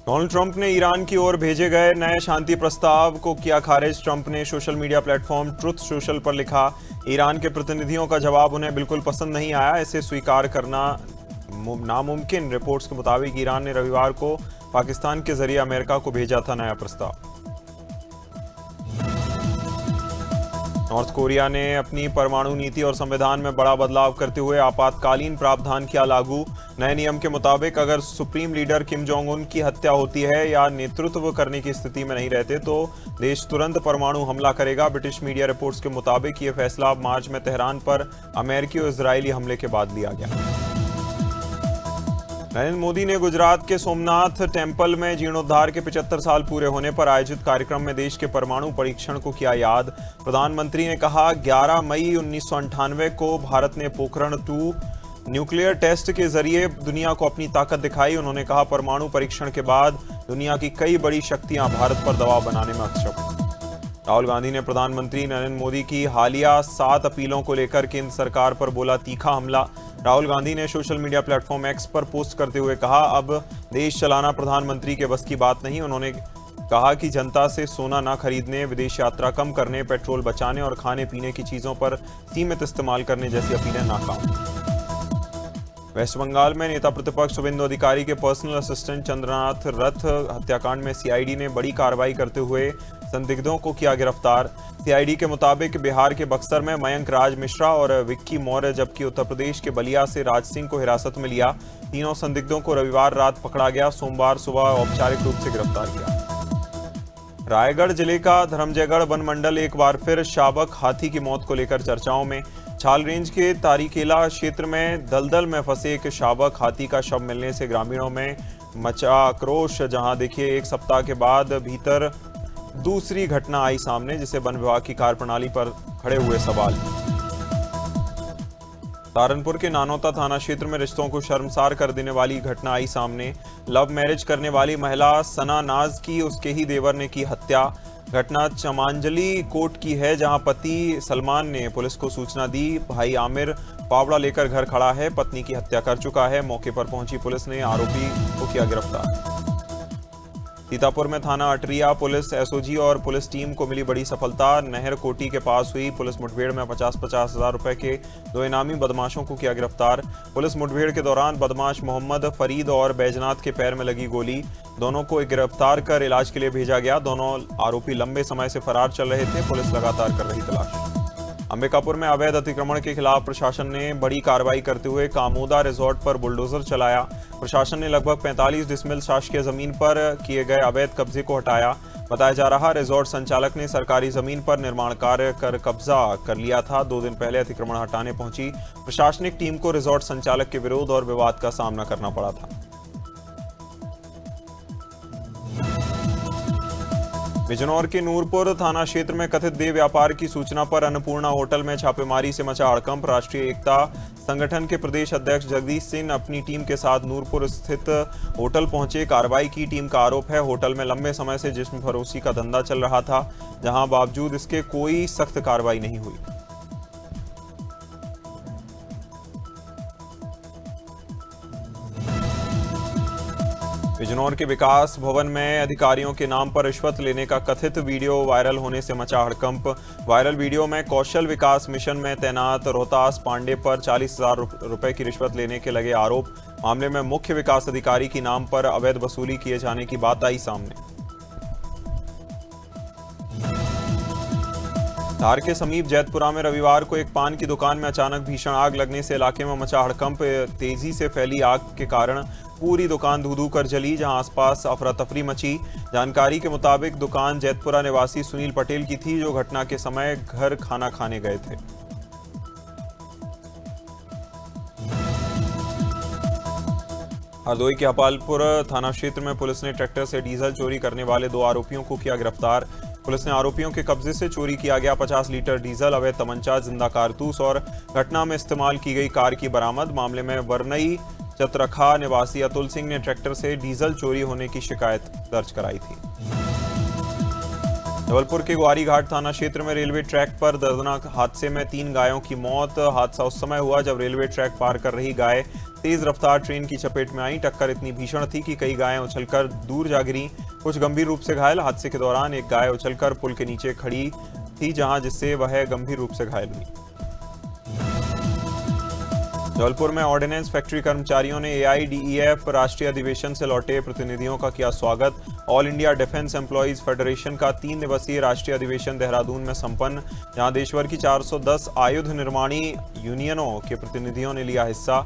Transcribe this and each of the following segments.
Donald Trump ने Iran की ओर भेजे गए नए शांति प्रस्ताव को किया खारिज। ट्रंप ने social media platform truth social पर लिखा, ईरान के प्रतिनिधियों का जवाब उन्हें बिल्कुल पसंद नहीं आया, इसे स्वीकार करना नामुमकिन। रिपोर्ट्स के मुताबिक ईरान ने रविवार को पाकिस्तान के जरिए अमेरिका को भेजा था नया प्रस्ताव। नॉर्थ कोरिया ने अपनी परमाणु नीति और संविधान में बड़ा बदलाव करते हुए आपातकालीन प्रावधान किया लागू। नए नियम के मुताबिक अगर supreme leader Kim Jong Un की हत्या होती है या नेतृत्व करने की स्थिति में नहीं रहते तो देश तुरंत परमाणु हमला करेगा। ब्रिटिश मीडिया रिपोर्ट्स के मुताबिक यह फैसला मार्च में तेहरान पर अमेरिकी और इजरायली हमले के बाद लिया गया। नरेंद्र मोदी ने गुजरात के सोमनाथ टेम्पल में जीर्णोद्धार के 75 साल पूरे होने पर आयोजित कार्यक्रम में देश के परमाणु परीक्षण को किया याद। प्रधानमंत्री ने कहा, 11 मई 1998 को भारत ने पोखरण 2 न्यूक्लियर टेस्ट के जरिए दुनिया को अपनी ताकत दिखाई। उन्होंने कहा, परमाणु परीक्षण के बाद दुनिया की कई बड़ी शक्तियां भारत पर दबाव बनाने में अक्षम। राहुल गांधी ने प्रधानमंत्री नरेंद्र मोदी की हालिया 7 अपीलों को लेकर केंद्र सरकार पर बोला तीखा हमला। राहुल गांधी ने सोशल मीडिया प्लेटफॉर्म एक्स पर पोस्ट करते हुए कहा, अब देश चलाना प्रधानमंत्री के बस की बात नहीं। उन्होंने कहा कि जनता से सोना ना खरीदने, विदेश यात्रा कम करने, पेट्रोल बचाने और खाने पीने की चीजों पर सीमित इस्तेमाल करने जैसी अपीलें नाकाम। वेस्ट बंगाल में नेता प्रतिपक्ष शुभेंदु अधिकारी के पर्सनल असिस्टेंट चंद्रनाथ रथ हत्याकांड में सीआईडी ने बड़ी कार्रवाई करते हुए संदिग्धों को किया गिरफ्तार। सीआईडी के मुताबिक बिहार के बक्सर में मयंक राज मिश्रा और विक्की मौर्य, जबकि उत्तर प्रदेश के बलिया से राज सिंह को हिरासत में लिया। तीनों संदिग्धों को रविवार रात पकड़ा गया, सोमवार सुबह औपचारिक रूप से गिरफ्तार किया। रायगढ़ जिले का धर्मजयगढ़ वन मंडल एक बार फिर शावक हाथी की मौत को लेकर चर्चाओं में। छाल रेंज के तारीकेला क्षेत्र में दलदल में फंसे एक शावक हाथी का शव मिलने से ग्रामीणों में मचा आक्रोश। जहां देखिए एक सप्ताह के बाद भीतर दूसरी घटना आई सामने, जिसे वन विभाग की कार्यप्रणाली पर खड़े हुए सवाल। सहारनपुर के नानौता थाना क्षेत्र में रिश्तों को शर्मसार कर देने वाली घटना आई सामने। लव मैरिज करने वाली महिला सना नाज की उसके ही देवर ने की हत्या। घटना चमांजली कोट की है, जहां पति सलमान ने पुलिस को सूचना दी। भाई आमिर फावड़ा लेकर घर खड़ा है, पत्नी की हत्या कर चुका है। मौके पर पहुंची पुलिस ने आरोपी को किया गिरफ्तार। सीतापुर में थाना अटरिया पुलिस एसओजी और पुलिस टीम को मिली बड़ी सफलता। नहर कोटी के पास हुई पुलिस मुठभेड़ में 50-50 हजार रुपए के 2 इनामी बदमाशों को किया गिरफ्तार। पुलिस मुठभेड़ के दौरान बदमाश मोहम्मद फरीद और बैजनाथ के पैर में लगी गोली, दोनों को गिरफ्तार कर इलाज के लिए भेजा गया। दोनों आरोपी लंबे समय से फरार चल रहे थे, पुलिस लगातार कर रही तलाश। अंबिकापुर में अवैध अतिक्रमण के खिलाफ प्रशासन ने बड़ी कार्रवाई करते हुए कामोदा रिजॉर्ट पर बुलडोजर चलाया। प्रशासन ने लगभग 45 डिसमिल शासकीय जमीन पर किए गए अवैध कब्जे को हटाया। बताया जा रहा, रिजॉर्ट संचालक ने सरकारी जमीन पर निर्माण कार्य कर कब्जा कर लिया था। 2 दिन पहले अतिक्रमण हटाने पहुंची प्रशासनिक टीम को रिजॉर्ट संचालक के विरोध और विवाद का सामना करना पड़ा था। बिजनौर के नूरपुर थाना क्षेत्र में कथित देह व्यापार की सूचना पर अन्नपूर्णा होटल में छापेमारी से मचा हड़कंप। राष्ट्रीय एकता संगठन के प्रदेश अध्यक्ष जगदीश सिंह अपनी टीम के साथ नूरपुर स्थित होटल पहुंचे। कार्रवाई की टीम का आरोप है, होटल में लंबे समय से जिस्म फरोशी का धंधा चल रहा था, जहां बावजूद इसके कोई सख्त कार्रवाई नहीं हुई। बिजनौर के विकास भवन में अधिकारियों के नाम पर रिश्वत लेने का कथित वीडियो वायरल होने से मचा हड़कंप। वायरल वीडियो में कौशल विकास मिशन में तैनात रोहतास पांडे पर 40,000 रुपए की रिश्वत लेने के लगे आरोप। मामले में मुख्य विकास अधिकारी के नाम पर अवैध वसूली किए जाने की बात आई सामने। धार के समीप जैतपुरा में रविवार को एक पान की दुकान में अचानक भीषण आग लगने से इलाके में मचा हड़कंप। तेजी से फैली आग के कारण पूरी दुकान धू-धू कर जली, जहां आसपास अफरा तफरी मची। जानकारी के मुताबिक दुकान जैतपुरा निवासी सुनील पटेल की थी, जो घटना के समय घर खाना खाने गए थे। हरदोई के हपालपुर थाना क्षेत्र में पुलिस ने ट्रैक्टर से डीजल चोरी करने वाले 2 आरोपियों को किया गिरफ्तार। पुलिस ने आरोपियों के कब्जे से चोरी किया गया 50 लीटर डीजल, अवैध तमंचा, जिंदा कारतूस और घटना में इस्तेमाल की गई कार की बरामद। मामले में वरनई चतरखा निवासी अतुल सिंह ने ट्रैक्टर से डीजल चोरी होने की शिकायत दर्ज कराई थी। जबलपुर के ग्वारी घाट थाना क्षेत्र में रेलवे ट्रैक पर दर्दनाक हादसे में 3 गायों की मौत। हादसा उस समय हुआ जब रेलवे ट्रैक पार कर रही गाय तेज रफ्तार ट्रेन की चपेट में आई। टक्कर इतनी भीषण थी कि कई गायें उछलकर दूर जा गिरीं, कुछ गंभीर रूप से घायल। हादसे के दौरान एक गाय उछलकर पुल के नीचे खड़ी थी, जहां जिससे वह गंभीर रूप से घायल हुई। जबलपुर में ऑर्डिनेंस फैक्ट्री कर्मचारियों ने AIDEF राष्ट्रीय अधिवेशन से लौटे प्रतिनिधियों का किया स्वागत। All India defence employees federation का 3 दिवसीय राष्ट्रीय अधिवेशन देहरादून में संपन्न, जहां देशभर की 410 आयुध निर्माणी यूनियनों के प्रतिनिधियों ने लिया हिस्सा।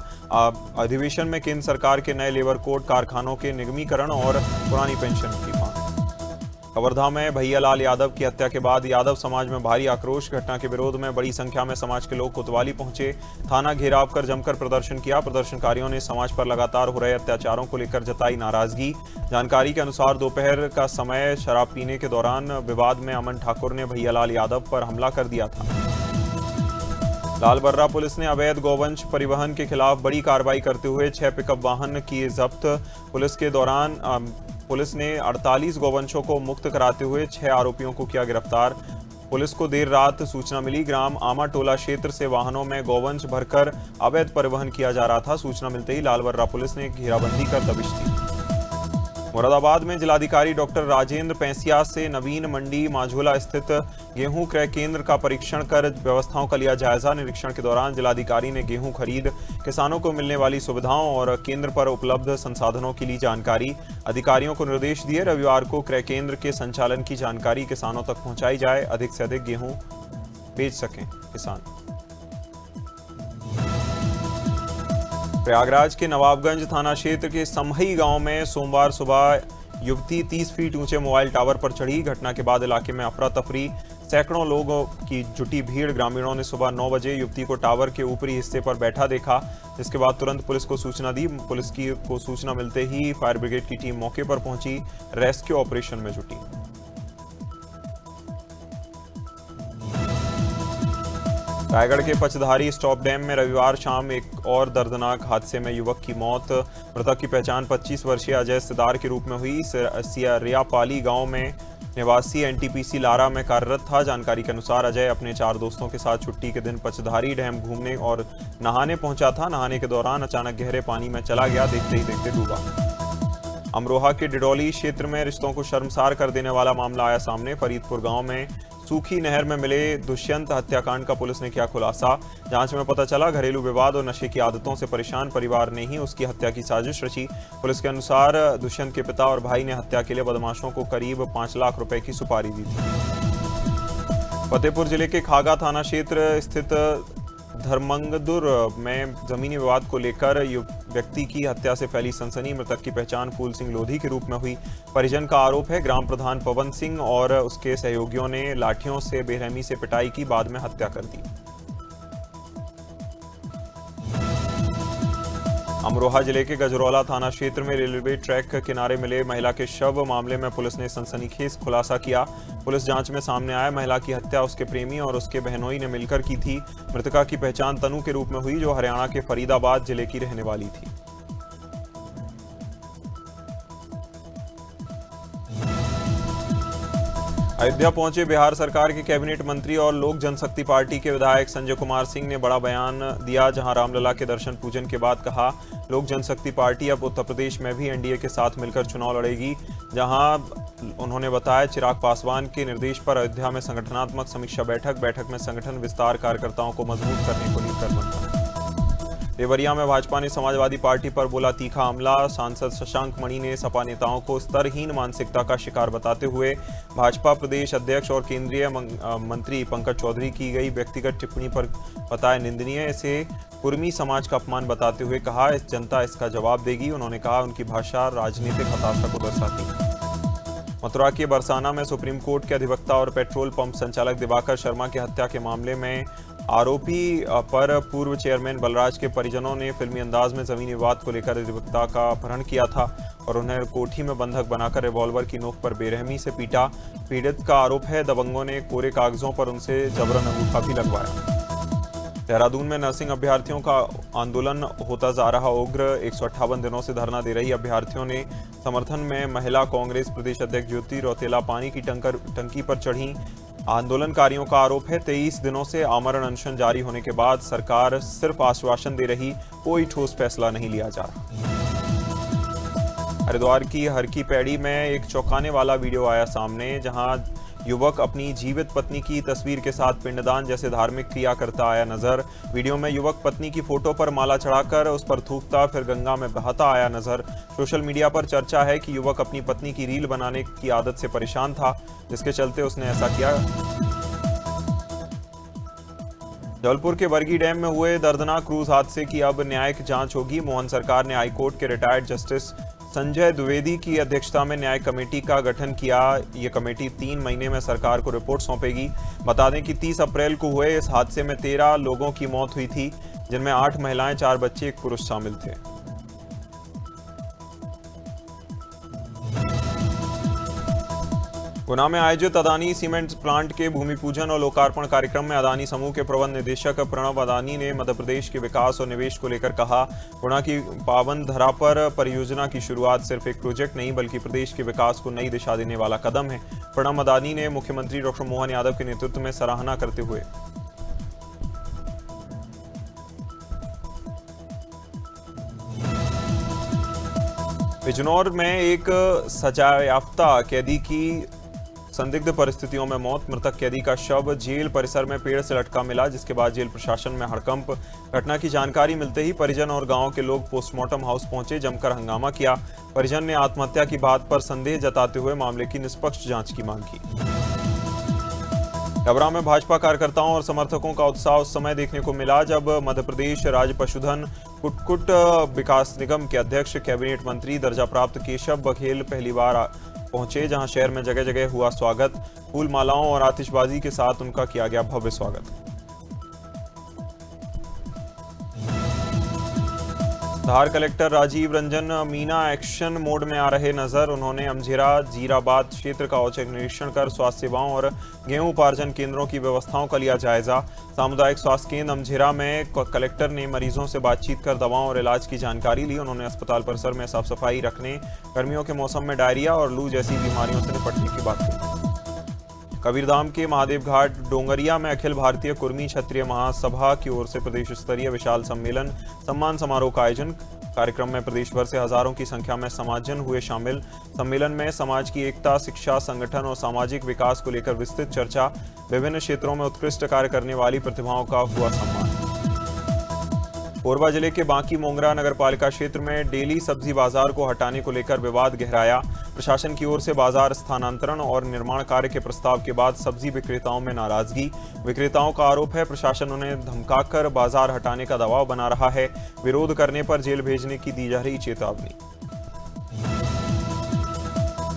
अधिवेशन में केंद्र सरकार के नए लेबर कोड, कारखानों के निगमीकरण और पुरानी पेंशन की मांग। कवर्धा में भैयालाल यादव की हत्या के बाद यादव समाज में भारी आक्रोश। घटना के विरोध में बड़ी संख्या में समाज के लोग कोतवाली पहुंचे, थाना घेराव कर जमकर प्रदर्शन किया। प्रदर्शनकारियों ने समाज पर लगातार हो रहे अत्याचारों को लेकर जताई नाराजगी। जानकारी के अनुसार दोपहर का समय शराब पीने के दौरान विवाद में अमन ठाकुर ने भैयालाल यादव पर हमला कर दिया था। लालबर्रा पुलिस ने अवैध गौवंश परिवहन के खिलाफ बड़ी कार्रवाई करते हुए 6 पिकअप वाहन किए जब्त। पुलिस ने 48 गौवंशों को मुक्त कराते हुए 6 आरोपियों को किया गिरफ्तार। पुलिस को देर रात सूचना मिली, ग्राम आमाटोला क्षेत्र से वाहनों में गौवंश भरकर अवैध परिवहन किया जा रहा था। सूचना मिलते ही लालबर्रा पुलिस ने घेराबंदी कर दबिश दी। मुरादाबाद में जिलाधिकारी डॉक्टर राजेंद्र पैंसिया से नवीन मंडी माझोला स्थित गेहूं क्रय केंद्र का परीक्षण कर व्यवस्थाओं का लिया जायजा। निरीक्षण के दौरान जिलाधिकारी ने गेहूं खरीद, किसानों को मिलने वाली सुविधाओं और केंद्र पर उपलब्ध संसाधनों की ली जानकारी। अधिकारियों को निर्देश दिए रविवार को क्रय केंद्र के संचालन की जानकारी किसानों तक पहुंचाई जाए, अधिक से अधिक गेहूं बेच सकें किसान। प्रयागराज के नवाबगंज थाना क्षेत्र के समही गांव में सोमवार सुबह युवती 30 फीट ऊंचे मोबाइल टावर पर चढ़ी। घटना के बाद इलाके में अफरा तफरी, सैकड़ों लोगों की जुटी भीड़। ग्रामीणों ने सुबह 9 बजे युवती को टावर के ऊपरी हिस्से पर बैठा देखा, जिसके बाद तुरंत पुलिस को सूचना दी। पुलिस को सूचना मिलते ही फायर ब्रिगेड की टीम मौके पर पहुंची, रेस्क्यू ऑपरेशन में जुटी। रायगढ़ के पचधारी स्टॉप डैम में रविवार शाम एक और दर्दनाक हादसे में युवक की मौत। मृतक की पहचान 25 वर्षीय अजय सिदार के रूप में हुई। सियारियापाली गांव में निवासी NTPC लारा में कार्यरत था। जानकारी के अनुसार अजय अपने 4 दोस्तों के साथ छुट्टी के दिन पचधारी डैम घूमने और नहाने पहुंचा था। नहाने के दौरान अचानक गहरे पानी में चला गया, देखते ही देखते डूबा। अमरोहा के डिडौली क्षेत्र में रिश्तों को शर्मसार कर देने वाला मामला आया सामने। फरीदपुर गांव में सूखी नहर में मिले दुष्यंत हत्याकांड का पुलिस ने किया खुलासा। जांच में पता चला घरेलू विवाद और नशे की आदतों से परेशान परिवार ने ही उसकी हत्या की साजिश रची। पुलिस के अनुसार दुष्यंत के पिता और भाई ने हत्या के लिए बदमाशों को करीब 5 लाख रुपए की सुपारी दी थी। फतेहपुर जिले के खागा थाना क्षेत्र स्थित धर्मंगदुर में जमीनी विवाद को लेकर व्यक्ति की हत्या से फैली सनसनी। मृतक की पहचान फूल सिंह लोधी के रूप में हुई। परिजन का आरोप है ग्राम प्रधान पवन सिंह और उसके सहयोगियों ने लाठियों से बेरहमी से पिटाई की, बाद में हत्या कर दी। अमरोहा जिले के गजरौला थाना क्षेत्र में रेलवे ट्रैक के किनारे मिले महिला के शव मामले में पुलिस ने सनसनीखेज खुलासा किया। पुलिस जांच में सामने आया महिला की हत्या उसके प्रेमी और उसके बहनोई ने मिलकर की थी। मृतका की पहचान तनु के रूप में हुई, जो हरियाणा के फरीदाबाद जिले की रहने वाली थी। अयोध्या पहुंचे बिहार सरकार के कैबिनेट मंत्री और लोक जनशक्ति पार्टी के विधायक संजय कुमार सिंह ने बड़ा बयान दिया, जहां रामलला के दर्शन पूजन के बाद कहा लोक जनशक्ति पार्टी अब उत्तर प्रदेश में भी NDA के साथ मिलकर चुनाव लड़ेगी। जहां उन्होंने बताया चिराग पासवान के निर्देश पर अयोध्या में संगठनात्मक समीक्षा बैठक में संगठन विस्तार, कार्यकर्ताओं को मजबूत करने को लेकर मंथन। देवरिया में भाजपा ने समाजवादी पार्टी पर बोला तीखा हमला। सांसद शशांक मणि ने सपा नेताओं को स्तरहीन मानसिकता का शिकार बताते हुए भाजपा प्रदेश अध्यक्ष और केंद्रीय मंत्री पंकज चौधरी की गई व्यक्तिगत टिप्पणी पर बताया निंदनीय। इसे कुर्मी समाज का अपमान बताते हुए कहा जनता इसका जवाब देगी। उन्होंने कहा उनकी भाषा राजनीतिक हताशा को दर्शाती है। मथुरा के बरसाना में सुप्रीम कोर्ट के अधिवक्ता और पेट्रोल पंप संचालक दिवाकर शर्मा की हत्या के मामले में आरोपी पर पूर्व चेयरमैन बलराज के परिजनों ने फिल्मी अंदाज में जमीनी विवाद को लेकर अधिवक्ता का अपहरण किया था और उन्हें कोठी में बंधक बनाकर रिवॉल्वर की नोक पर बेरहमी से पीटा। पीड़ित का आरोप है दबंगों ने कोरे कागजों पर उनसे जबरन अंगूठा भी लगवाया। देहरादून में नर्सिंग अभ्यर्थियों का आंदोलन होता जा रहा उग्र। 158 दिनों से धरना दे रही अभ्यर्थियों ने समर्थन में महिला कांग्रेस प्रदेश अध्यक्ष ज्योति रौतेला पानी की टंकी पर चढ़ी। आंदोलनकारियों का आरोप है 23 दिनों से आमरण अनशन जारी होने के बाद सरकार सिर्फ आश्वासन दे रही, कोई ठोस फैसला नहीं लिया जा रहा। हरिद्वार की हर की पैड़ी में एक चौंकाने वाला वीडियो आया सामने, जहां युवक अपनी जीवित पत्नी की तस्वीर के साथ पिंडदान जैसे धार्मिक क्रिया करता आया नजर। वीडियो में युवक पत्नी की फोटो पर माला चढ़ाकर उस पर थूकता फिर गंगा में बहाता आया नजर। सोशल मीडिया पर चर्चा है कि युवक अपनी पत्नी की रील बनाने की आदत से परेशान था, जिसके चलते उसने ऐसा किया। जबलपुर के बरगी डैम में हुए दर्दनाक क्रूज हादसे की अब न्यायिक जांच होगी। मोहन सरकार ने हाईकोर्ट के रिटायर्ड जस्टिस संजय द्विवेदी की अध्यक्षता में न्याय कमेटी का गठन किया। ये कमेटी 3 महीने में सरकार को रिपोर्ट सौंपेगी। बता दें कि 30 अप्रैल को हुए इस हादसे में 13 लोगों की मौत हुई थी, जिनमें 8 महिलाएं, 4 बच्चे, 1 पुरुष शामिल थे। गुना में आयोजित अदानी सीमेंट प्लांट के भूमि पूजन और लोकार्पण कार्यक्रम में अदानी समूह के प्रबंध निदेशक प्रणव अदानी ने मध्य प्रदेश के विकास और निवेश को लेकर कहा, गुना की पावन धरा पर परियोजना की शुरुआत सिर्फ एक प्रोजेक्ट नहीं बल्कि प्रदेश के विकास को नई दिशा देने वाला कदम है। प्रणव अदानी ने मुख्यमंत्री डॉक्टर मोहन यादव के नेतृत्व में सराहना करते हुए बिजनौर में एक सजायाफ्ता कैदी की संदिग्ध परिस्थितियों में मौत। मृतक कैदी का शव जेल परिसर में पेड़ से लटका मिला, जिसके बाद जेल प्रशासन में हड़कंप। घटना की जानकारी मिलते ही परिजन और गांव के लोग पोस्टमार्टम हाउस पहुंचे, जमकर हंगामा किया। परिजन ने आत्महत्या की बात पर संदेह जताते हुए मामले की निष्पक्ष जांच की मांग की। डबरा में भाजपा कार्यकर्ताओं और समर्थकों का उत्साह उस समय देखने को मिला जब मध्य प्रदेश राज्य पशुधन कुटकुट विकास निगम के अध्यक्ष कैबिनेट मंत्री दर्जा प्राप्त केशव बघेल पहली बार पहुंचे, जहां शहर में जगह जगह हुआ स्वागत। फूल मालाओं और आतिशबाजी के साथ उनका किया गया भव्य स्वागत। Dhar collector Rajeev Ranjan Meena action mode में आ रहे नजर। उन्होंने अमझेरा जीराबाद क्षेत्र का औचक निरीक्षण कर स्वास्थ्य सेवाओं और गेहूं उपार्जन केंद्रों की व्यवस्थाओं का लिया जायजा। सामुदायिक स्वास्थ्य केंद्र अमझेरा में कलेक्टर ने मरीजों से बातचीत कर दवाओं और इलाज की जानकारी ली। उन्होंने अस्पताल परिसर में साफ सफाई रखने, गर्मियों के मौसम में डायरिया और लू जैसी बीमारियों से निपटने की बात कही। कबीरधाम के महादेव घाट डोंगरिया में अखिल भारतीय कुर्मी क्षत्रिय महासभा की ओर से प्रदेश स्तरीय विशाल सम्मेलन सम्मान समारोह का आयोजन। कार्यक्रम में प्रदेश भर से हजारों की संख्या में समाजजन हुए शामिल। सम्मेलन में समाज की एकता, शिक्षा, संगठन और सामाजिक विकास को लेकर विस्तृत चर्चा। विभिन्न क्षेत्रों में उत्कृष्ट कार्य करने वाली प्रतिभाओं का हुआ सम्मान। कोरबा जिले के बांकी मोंगरा नगरपालिका क्षेत्र में डेली सब्जी बाजार को हटाने को लेकर विवाद गहराया। प्रशासन की ओर से बाजार स्थानांतरण और निर्माण कार्य के प्रस्ताव के बाद सब्जी विक्रेताओं में नाराजगी। विक्रेताओं का आरोप है प्रशासन उन्हें धमकाकर बाजार हटाने का दबाव बना रहा है। विरोध करने पर जेल भेजने की दी जा रही चेतावनी।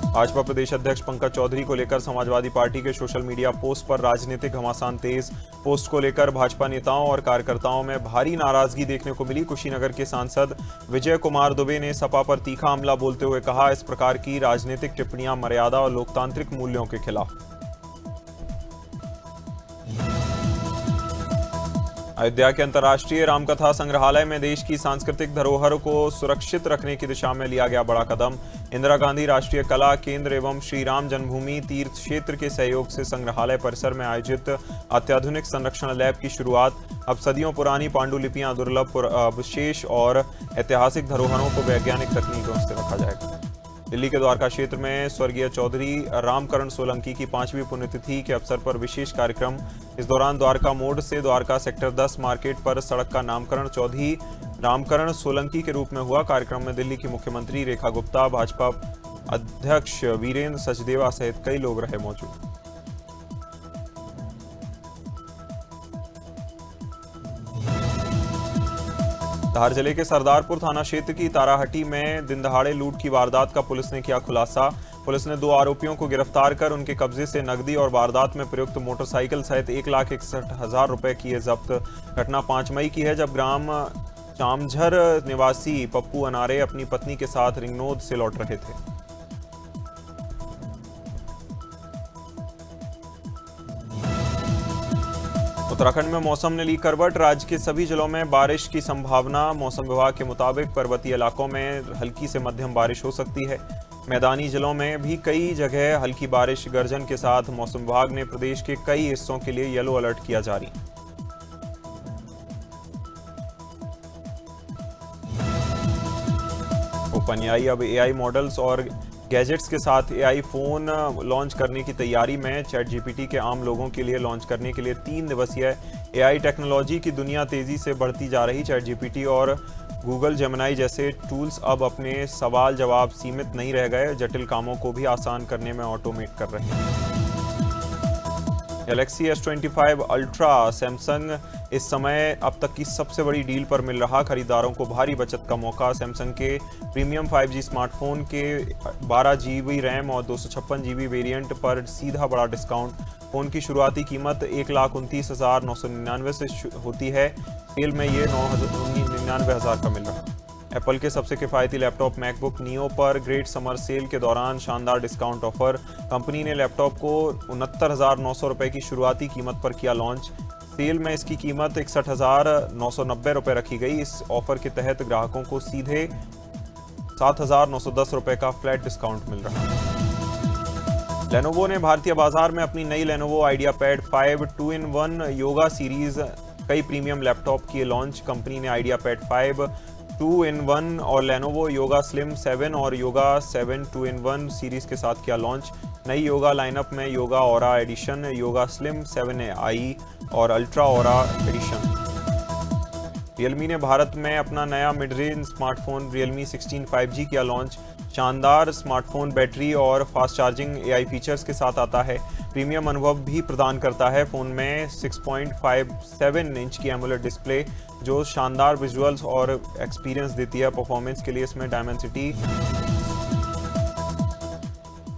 भाजपा प्रदेश अध्यक्ष पंकज चौधरी को लेकर समाजवादी पार्टी के सोशल मीडिया पोस्ट पर राजनीतिक घमासान तेज। पोस्ट को लेकर भाजपा नेताओं और कार्यकर्ताओं में भारी नाराजगी देखने को मिली। कुशीनगर के सांसद विजय कुमार दुबे ने सपा पर तीखा हमला बोलते हुए कहा, इस प्रकार की राजनीतिक टिप्पणियां मर्यादा और लोकतांत्रिक मूल्यों के खिलाफ। अयोध्या के अंतर्राष्ट्रीय रामकथा संग्रहालय में देश की सांस्कृतिक धरोहर को सुरक्षित रखने की दिशा में लिया गया बड़ा कदम। इंदिरा गांधी राष्ट्रीय कला केंद्र एवं श्री राम जन्मभूमि तीर्थ क्षेत्र के सहयोग से संग्रहालय परिसर में आयोजित अत्याधुनिक संरक्षण लैब की शुरुआत। अब सदियों पुरानी पांडुलिपियां, दुर्लभ अवशेष और ऐतिहासिक धरोहरों को वैज्ञानिक तकनीकों से रखा जाएगा। दिल्ली के द्वारका क्षेत्र में स्वर्गीय चौधरी रामकरण सोलंकी की 5वीं पुण्यतिथि के अवसर पर विशेष कार्यक्रम। इस दौरान द्वारका मोड़ से द्वारका सेक्टर 10 मार्केट पर सड़क का नामकरण चौधरी रामकरण सोलंकी के रूप में हुआ। कार्यक्रम में दिल्ली की मुख्यमंत्री रेखा गुप्ता, भाजपा अध्यक्ष वीरेंद्र सचदेवा सहित कई लोग रहे मौजूद। धार जिले के सरदारपुर थाना क्षेत्र की ताराहटी में दिनदहाड़े लूट की वारदात का पुलिस ने किया खुलासा। पुलिस ने 2 आरोपियों को गिरफ्तार कर उनके कब्जे से नकदी और वारदात में प्रयुक्त मोटरसाइकिल सहित 1,61,000 रुपए किए जब्त। घटना 5 मई की है, जब ग्राम चामझर निवासी पप्पू अनारे अपनी पत्नी के साथ रिंगनोद से लौट रहे थे। उत्तराखंड में मौसम ने ली करवट, राज्य के सभी जिलों में बारिश की संभावना। मौसम विभाग के मुताबिक पर्वतीय इलाकों में हल्की से मध्यम बारिश हो सकती है। मैदानी जिलों में भी कई जगह हल्की बारिश गर्जन के साथ। मौसम विभाग ने प्रदेश के कई हिस्सों के लिए येलो अलर्ट किया जारी। ओपनएआई अब एआई मॉडल्स और गैजेट्स के साथ एआई फोन लॉन्च करने की तैयारी में। चैट जीपीटी के आम लोगों के लिए लॉन्च करने के लिए 3 दिवसीय एआई टेक्नोलॉजी की दुनिया तेजी से बढ़ती जा रही। चैट जीपीटी और गूगल जेमिनी जैसे टूल्स अब अपने सवाल जवाब सीमित नहीं रह गए, जटिल कामों को भी आसान करने में ऑटोमेट कर रहे हैं। गैलेक्सी S25 अल्ट्रा सैमसंग इस समय अब तक की सबसे बड़ी डील पर मिल रहा खरीदारों को भारी बचत का मौका। सैमसंग के प्रीमियम 5G स्मार्टफोन के 12 GB रैम और 256 GB वेरिएंट पर सीधा बड़ा डिस्काउंट। फोन की शुरुआती कीमत 1,29,999 से होती है। सेल में ये 99,000 का मिल रहा है। एप्पल के सबसे किफ़ायती लैपटॉप मैकबुक नियो पर ग्रेट समर सेल के दौरान शानदार डिस्काउंट ऑफर। कंपनी ने लैपटॉप को 69,900 रुपये की शुरुआती कीमत पर किया लॉन्च। सेल में इसकी कीमत 61,990 रुपये रखी गई। इस ऑफर के तहत ग्राहकों को सीधे 7,910 रुपये का फ्लैट डिस्काउंट मिल रहा है। लेनोवो ने भारतीय बाजार में अपनी नई Lenovo IdeaPad 5 2-in-1 yoga series कई प्रीमियम लैपटॉप किए लॉन्च। कंपनी ने आइडियापैड 5 2-in-1 और लेनोवो योगा स्लिम 7 और योगा 7 2-in-1 सीरीज के साथ किया लॉन्च। नई योगा लाइनअप में Yoga Aura edition, Yoga Slim 7i और अल्ट्रा ऑरा एडिशन। रियलमी ने भारत में अपना नया mid range smartphone Realme 16 5G किया लॉन्च। शानदार स्मार्टफोन बैटरी और फास्ट चार्जिंग एआई फीचर्स के साथ आता है। प्रीमियम अनुभव भी प्रदान करता है। फ़ोन में 6.57 इंच की एमोलेड डिस्प्ले जो शानदार विजुअल्स और एक्सपीरियंस देती है। परफॉर्मेंस के लिए इसमें डायमेंसिटी।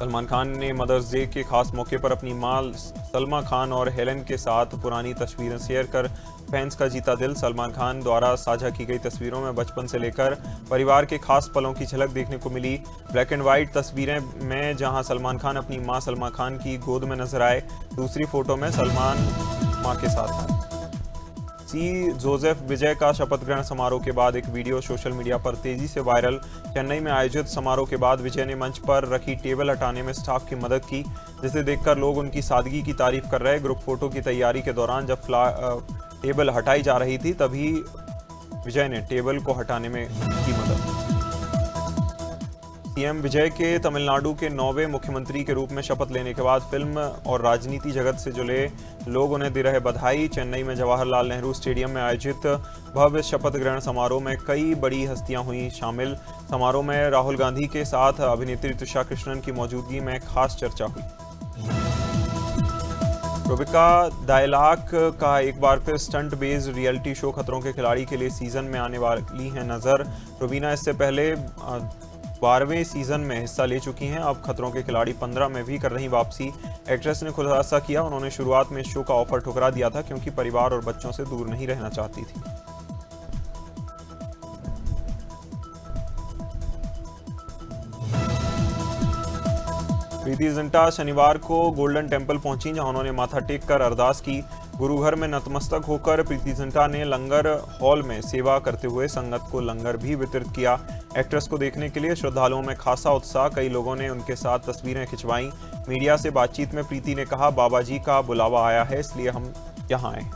सलमान खान ने मदर्स डे के खास मौके पर अपनी मां सलमा खान और हेलन के साथ पुरानी तस्वीरें शेयर कर फैंस का जीता दिल। सलमान खान द्वारा साझा की गई तस्वीरों में बचपन से लेकर परिवार के खास पलों की झलक देखने को मिली। ब्लैक एंड वाइट तस्वीरें में जहां सलमान खान अपनी मां सलमा खान की गोद में नजर आए, दूसरी फोटो में सलमान मां के साथ आए। सी जोसेफ विजय का शपथ ग्रहण समारोह के बाद एक वीडियो सोशल मीडिया पर तेजी से वायरल। चेन्नई में आयोजित समारोह के बाद विजय ने मंच पर रखी टेबल हटाने में स्टाफ की मदद की, जिसे देखकर लोग उनकी सादगी की तारीफ कर रहे। ग्रुप फोटो की तैयारी के दौरान जब टेबल हटाई जा रही थी तभी विजय ने टेबल को हटाने में की मदद। सीएम विजय के तमिलनाडु के 9वें मुख्यमंत्री के रूप में शपथ लेने के बाद फिल्म और राजनीति जगत से जुड़े लोग उन्हें दे रहे बधाई। चेन्नई में जवाहरलाल नेहरू स्टेडियम में आयोजित भव्य शपथ ग्रहण समारोह में कई बड़ी हस्तियां हुई शामिल। समारोह में राहुल गांधी के साथ अभिनेत्री त्रिशा कृष्णन की मौजूदगी में खास चर्चा हुई। रुबिका दायलाक का एक बार फिर स्टंट बेस्ड रियलिटी शो खतरों के खिलाड़ी के लिए सीजन में आने वाली हैं नजर। रुबीना इससे पहले 12वें सीजन में हिस्सा ले चुकी हैं। अब खतरों के खिलाड़ी 15 में भी कर रही वापसी। एक्ट्रेस ने खुलासा किया, उन्होंने शुरुआत में शो का ऑफर ठुकरा दिया था क्योंकि परिवार और बच्चों से दूर नहीं रहना चाहती थी। प्रीति जिंटा शनिवार को गोल्डन टेम्पल पहुंची, जहां उन्होंने माथा टेक कर अरदास की। गुरुघर में नतमस्तक होकर प्रीति जिंटा ने लंगर हॉल में सेवा करते हुए संगत को लंगर भी वितरित किया। एक्ट्रेस को देखने के लिए श्रद्धालुओं में खासा उत्साह, कई लोगों ने उनके साथ तस्वीरें खिंचवाईं। मीडिया से बातचीत में प्रीति ने कहा, बाबा जी का बुलावा आया है इसलिए हम यहाँ आए।